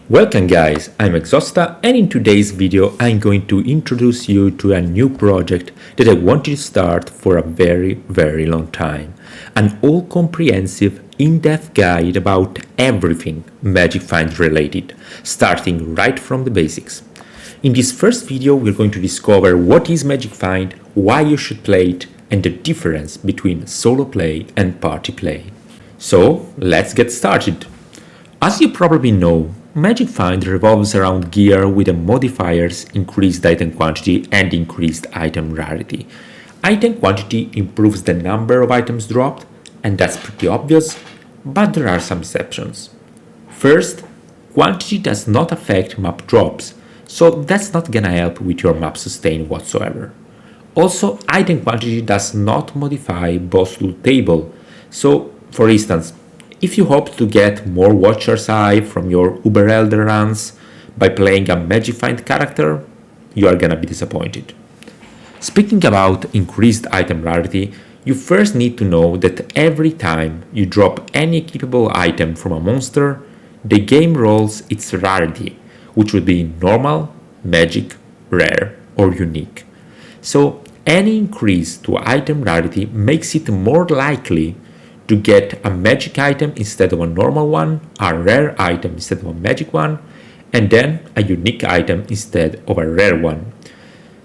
Welcome guys, I'm Exosta and in today's video I'm going to introduce you to a new project that I wanted to start for a very long time. An all-comprehensive, in-depth guide about everything Magic Find related, starting right from the basics. In this first video we're going to discover what is Magic Find, why you should play it, and the difference between solo play and party play. So let's get started. As you probably know, Magic Find revolves around gear with the modifiers increased item quantity and increased item rarity. Item quantity improves the number of items dropped, and that's pretty obvious, but there are some exceptions. First, quantity does not affect map drops, so that's not gonna help with your map sustain whatsoever. Also, item quantity does not modify boss loot table, so for instance, if you hope to get more Watcher's Eye from your Uber Elder runs by playing a Magic Find character, you are gonna be disappointed. Speaking about increased item rarity, you first need to know that every time you drop any equipable item from a monster, the game rolls its rarity, which would be normal, magic, rare, or unique. So any increase to item rarity makes it more likely to get a magic item instead of a normal one, a rare item instead of a magic one, and then a unique item instead of a rare one.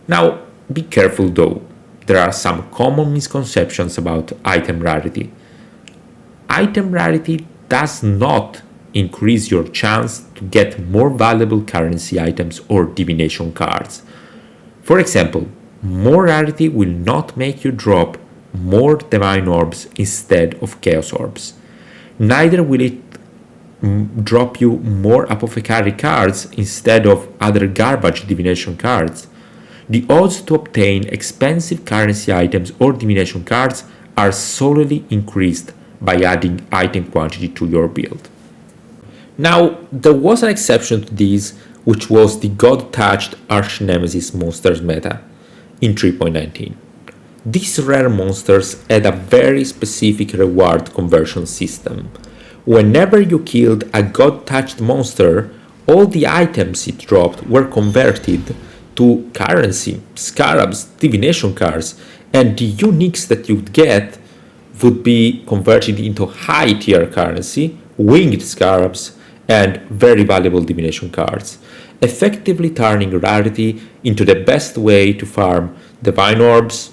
Now, be careful though, there are some common misconceptions about item rarity. Item rarity does not increase your chance to get more valuable currency items or divination cards. For example, more rarity will not make you drop more divine orbs instead of chaos orbs. Neither will it drop you more apothecary cards instead of other garbage divination cards. The odds to obtain expensive currency items or divination cards are solely increased by adding item quantity to your build. Now, there was an exception to this, which was the God-touched Arch-Nemesis monsters meta in 3.19. These rare monsters had a very specific reward conversion system. Whenever you killed a God-touched monster, all the items it dropped were converted to currency, scarabs, divination cards, and the uniques that you'd get would be converted into high-tier currency, winged scarabs, and very valuable divination cards, effectively turning rarity into the best way to farm divine orbs,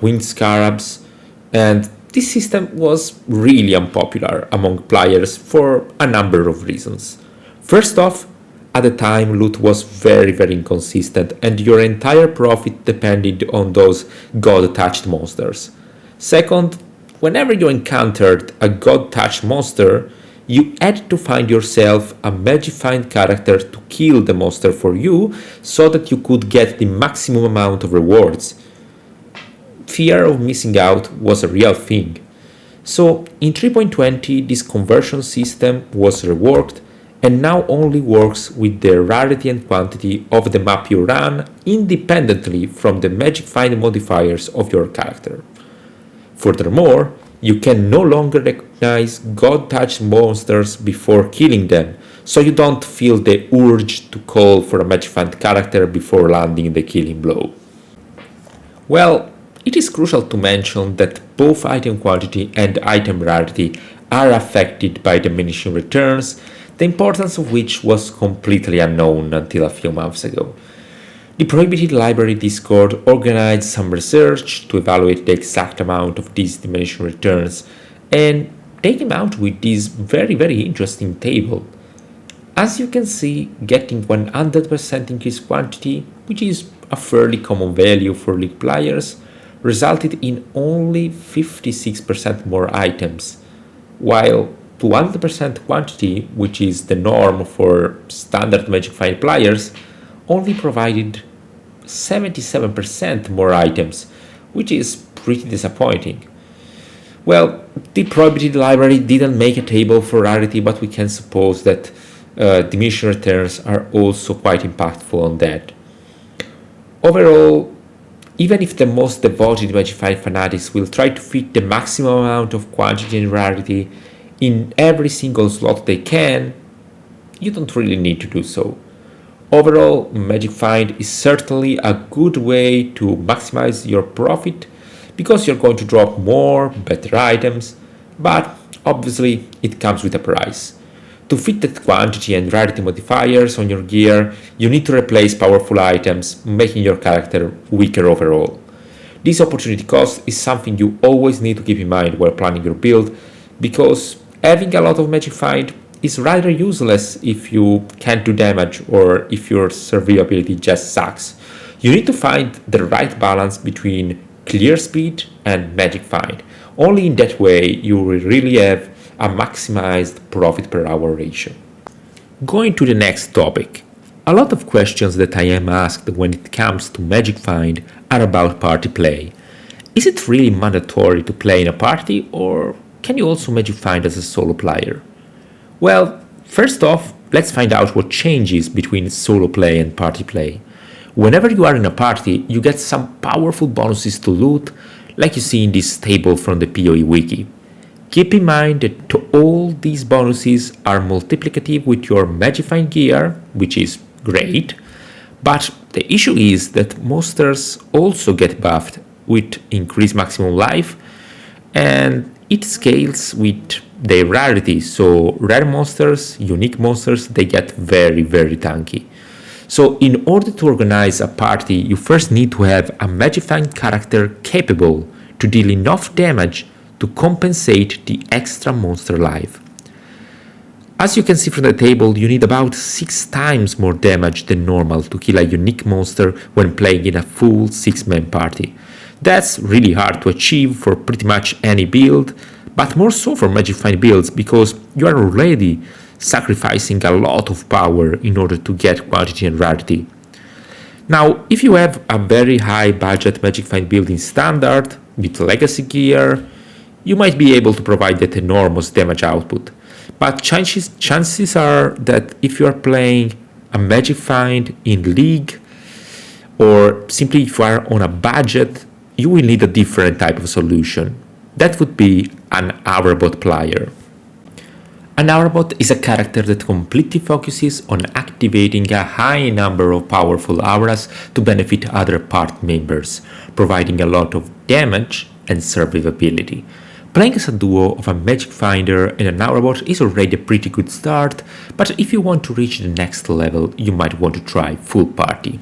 winged scarabs, and this system was really unpopular among players for a number of reasons. First off, at the time loot was very inconsistent and your entire profit depended on those god-touched monsters. Second, whenever you encountered a god-touched monster, you had to find yourself a Magic Find character to kill the monster for you so that you could get the maximum amount of rewards. Fear of missing out was a real thing. So in 3.20 this conversion system was reworked and now only works with the rarity and quantity of the map you run independently from the Magic Find modifiers of your character. Furthermore, you can no longer recognize God-touched monsters before killing them, so you don't feel the urge to call for a Magic Find character before landing the killing blow. Well, it is crucial to mention that both item quantity and item rarity are affected by diminishing returns, the importance of which was completely unknown until a few months ago. The Prohibited Library Discord organized some research to evaluate the exact amount of these diminishing returns, and they came out with this very interesting table. As you can see, getting 100% increased quantity, which is a fairly common value for League players, resulted in only 56% more items, while 200% quantity, which is the norm for standard Magic Find players, only provided 77% more items, which is pretty disappointing. Well, the Prohibited Library didn't make a table for rarity, but we can suppose that diminishing returns are also quite impactful on that. Overall, even if the most devoted Magic Find fanatics will try to fit the maximum amount of quantity and rarity in every single slot they can, you don't really need to do so. Overall, Magic Find is certainly a good way to maximize your profit because you're going to drop more, better items, but obviously it comes with a price. To fit the quantity and rarity modifiers on your gear, you need to replace powerful items, making your character weaker overall. This opportunity cost is something you always need to keep in mind while planning your build, because having a lot of Magic Find is rather useless if you can't do damage or if your survivability just sucks. You need to find the right balance between clear speed and Magic Find. Only in that way you will really have a maximized profit per hour ratio. Going to the next topic. A lot of questions that I am asked when it comes to Magic Find are about party play. Is it really mandatory to play in a party, or can you also Magic Find as a solo player? Well, first off, let's find out what changes between solo play and party play. Whenever you are in a party, you get some powerful bonuses to loot, like you see in this table from the PoE wiki. Keep in mind that all these bonuses are multiplicative with your Magic Find gear, which is great, but the issue is that monsters also get buffed with increased maximum life, and it scales with their rarity, so rare monsters, unique monsters, they get very tanky. So in order to organize a party, you first need to have a Magic Find character capable to deal enough damage to compensate the extra monster life. As you can see from the table, you need about 6 times more damage than normal to kill a unique monster when playing in a full 6-man party. That's really hard to achieve for pretty much any build, but more so for Magic Find builds because you are already sacrificing a lot of power in order to get quantity and rarity. Now, if you have a very high budget Magic Find build in standard with legacy gear, you might be able to provide that enormous damage output. But chances are that if you are playing a Magic Find in League, or simply if you are on a budget, you will need a different type of solution. That would be an Aurbot player. An Aurbot is a character that completely focuses on activating a high number of powerful auras to benefit other part members, providing a lot of damage and survivability. Playing as a duo of a Magic Finder and an Aurbot is already a pretty good start, but if you want to reach the next level, you might want to try full party.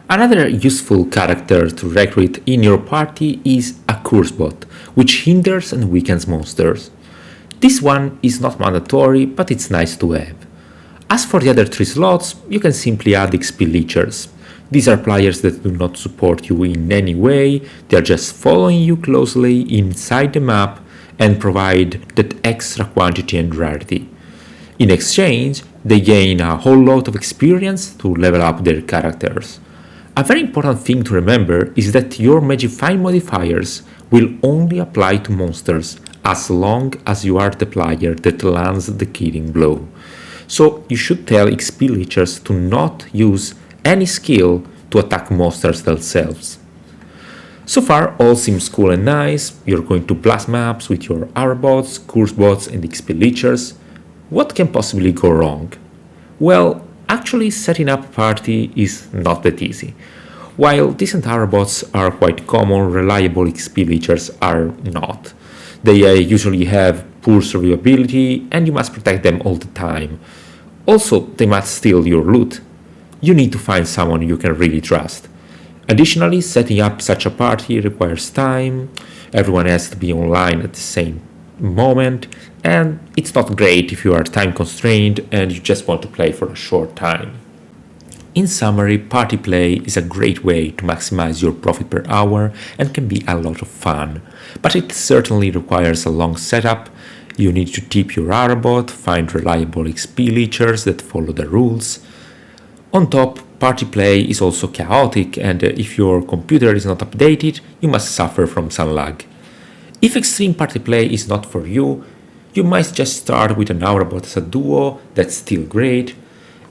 Another useful character to recruit in your party is a Cursebot, which hinders and weakens monsters. This one is not mandatory, but it's nice to have. As for the other 3 slots, you can simply add XP Leechers. These are players that do not support you in any way, they are just following you closely inside the map and provide that extra quantity and rarity. In exchange, they gain a whole lot of experience to level up their characters. A very important thing to remember is that your Magic Find modifiers will only apply to monsters as long as you are the player that lands the killing blow. So you should tell XP Leechers to not use any skill to attack monsters themselves. So far all seems cool and nice, you're going to blast maps with your Aurobots, Cursebots and XP Leechers. What can possibly go wrong? Well, actually setting up a party is not that easy. While decent Aurobots are quite common, reliable XP Leechers are not. They usually have poor survivability and you must protect them all the time. Also, they must steal your loot. You need to find someone you can really trust. Additionally, setting up such a party requires time, everyone has to be online at the same moment, and it's not great if you are time constrained and you just want to play for a short time. In summary, party play is a great way to maximize your profit per hour and can be a lot of fun, but it certainly requires a long setup. You need to tip your Aurbot, find reliable XP Leechers that follow the rules. On top, party play is also chaotic, and if your computer is not updated, you must suffer from some lag. If extreme party play is not for you, you might just start with an Aurbot as a duo, that's still great.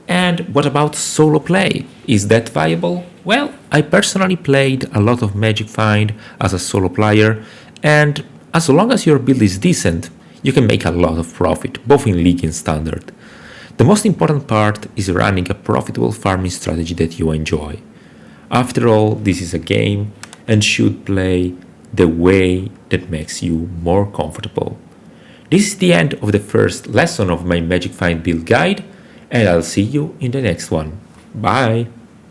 And what about solo play? Is that viable? Well, I personally played a lot of Magic Find as a solo player, and as long as your build is decent, You can make a lot of profit, both in League and Standard. The most important part is running a profitable farming strategy that you enjoy. After all, this is a game and should play the way that makes you more comfortable. This is the end of the first lesson of my Magic Find build guide, and I'll see you in the next one. Bye!